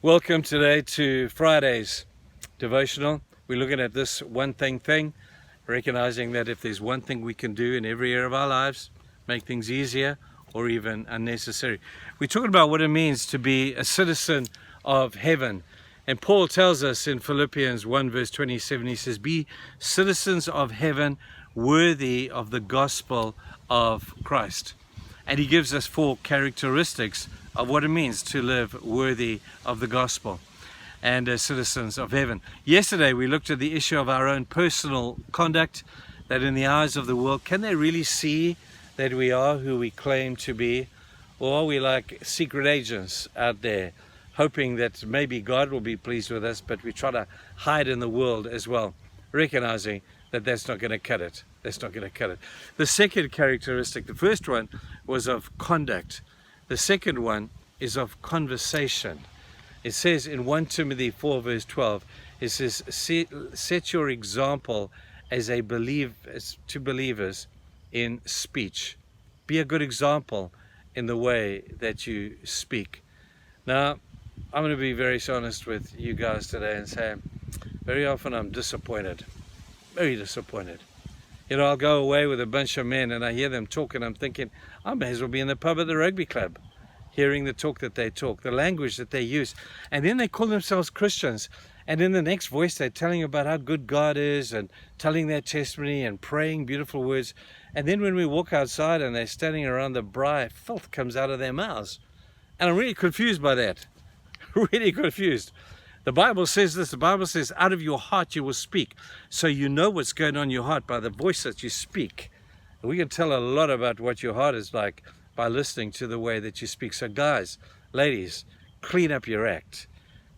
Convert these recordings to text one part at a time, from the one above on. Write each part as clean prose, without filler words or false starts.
Welcome today to Friday's devotional. We're looking at this one thing, recognizing that if there's one thing we can do in every area of our lives, make things easier or even unnecessary. We're talking about what it means to be a citizen of heaven. And Paul tells us in Philippians 1 verse 27, he says, be citizens of heaven, worthy of the gospel of Christ. And he gives us 4 characteristics of what it means to live worthy of the gospel and as citizens of heaven. Yesterday we looked at the issue of our own personal conduct, that in the eyes of the world, can they really see that we are who we claim to be? Or are we like secret agents out there, hoping that maybe God will be pleased with us, but we try to hide in the world as well, recognizing that that's not going to cut it. That's not going to cut it. The second characteristic, the first one was of conduct. The second one is of conversation. It says in 1 Timothy 4 verse 12, it says, set your example as to believers in speech. Be a good example in the way that you speak. Now, I'm going to be very honest with you guys today and say, very often I'm disappointed, very disappointed. You know, I'll go away with a bunch of men and I hear them talk and I'm thinking, I may as well be in the pub at the rugby club, hearing the talk that they talk, the language that they use. And then they call themselves Christians. And in the next voice, they're telling about how good God is and telling their testimony and praying beautiful words. And then when we walk outside and they're standing around the braai, filth comes out of their mouths. And I'm really confused by that. Really confused. The Bible says this, the Bible says, out of your heart you will speak. So you know what's going on in your heart by the voice that you speak. And we can tell a lot about what your heart is like by listening to the way that you speak. So guys, ladies, clean up your act.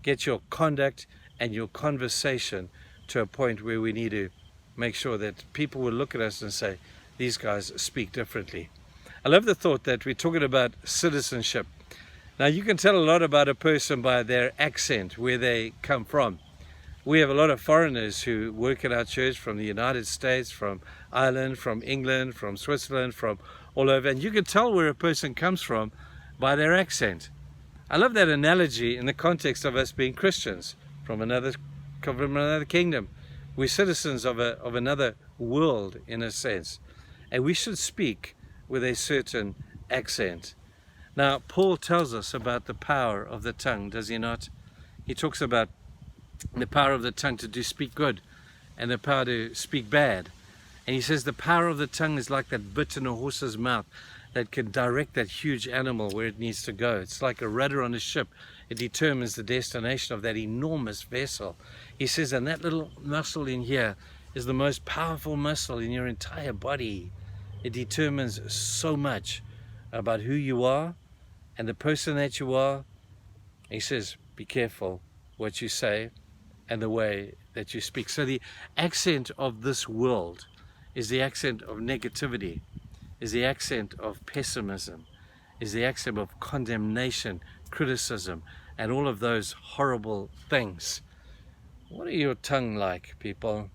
Get your conduct and your conversation to a point where we need to make sure that people will look at us and say, these guys speak differently. I love the thought that we're talking about citizenship. Now, you can tell a lot about a person by their accent, where they come from. We have a lot of foreigners who work in our church from the United States, from Ireland, from England, from Switzerland, from all over. And you can tell where a person comes from by their accent. I love that analogy in the context of us being Christians from another kingdom. We're citizens of another world, in a sense. And we should speak with a certain accent. Now, Paul tells us about the power of the tongue, does he not? He talks about the power of the tongue to speak good and the power to speak bad. And he says the power of the tongue is like that bit in a horse's mouth that can direct that huge animal where it needs to go. It's like a rudder on a ship. It determines the destination of that enormous vessel. He says, and that little muscle in here is the most powerful muscle in your entire body. It determines so much about who you are and the person that you are. He says, be careful what you say and the way that you speak. So the accent of this world is the accent of negativity, is the accent of pessimism, is the accent of condemnation, criticism, and all of those horrible things. What are your tongue like, people?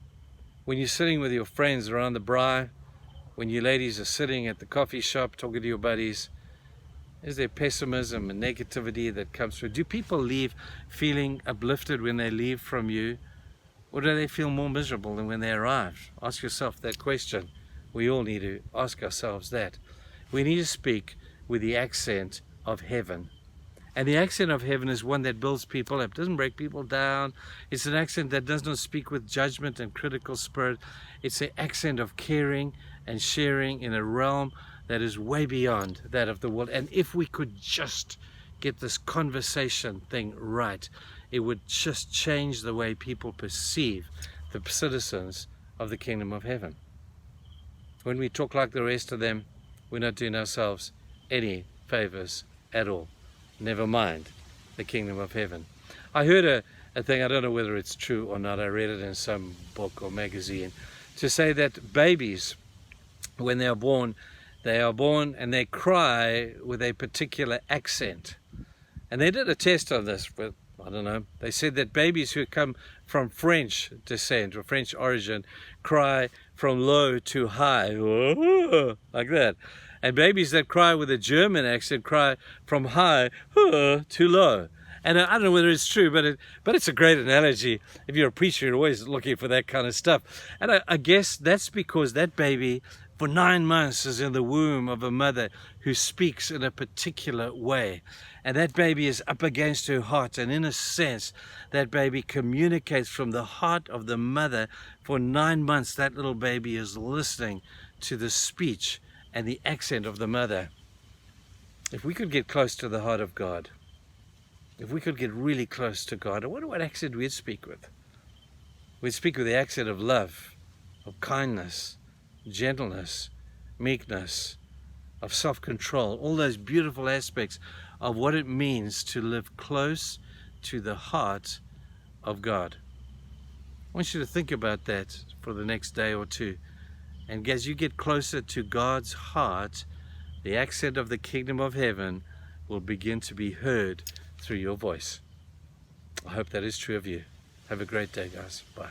When you're sitting with your friends around the braai, when you ladies are sitting at the coffee shop talking to your buddies, is there pessimism and negativity that comes through? Do people leave feeling uplifted when they leave from you? Or do they feel more miserable than when they arrive? Ask yourself that question. We all need to ask ourselves that. We need to speak with the accent of heaven. And the accent of heaven is one that builds people up, doesn't break people down. It's an accent that does not speak with judgment and critical spirit. It's an accent of caring and sharing in a realm that is way beyond that of the world. And if we could just get this conversation thing right, it would just change the way people perceive the citizens of the kingdom of heaven. When we talk like the rest of them, we're not doing ourselves any favors at all. Never mind the kingdom of heaven. I heard a thing, I don't know whether it's true or not, I read it in some book or magazine, to say that babies, when they are born and they cry with a particular accent. And they did a test on this, but I don't know. They said that babies who come from French descent or French origin cry from low to high, like that. And babies that cry with a German accent cry from high to low. And I don't know whether it's true, but it's a great analogy. If you're a preacher, you're always looking for that kind of stuff. And I guess that's because that baby for 9 months is in the womb of a mother who speaks in a particular way. And that baby is up against her heart. And in a sense, that baby communicates from the heart of the mother. For 9 months, that little baby is listening to the speech and the accent of the mother. If we could get close to the heart of God, if we could get really close to God, I wonder what accent we'd speak with. We'd speak with the accent of love, of kindness, gentleness, meekness, of self-control, all those beautiful aspects of what it means to live close to the heart of God. I want you to think about that for the next day or two. And as you get closer to God's heart, the accent of the kingdom of heaven will begin to be heard through your voice. I hope that is true of you. Have a great day, guys. Bye.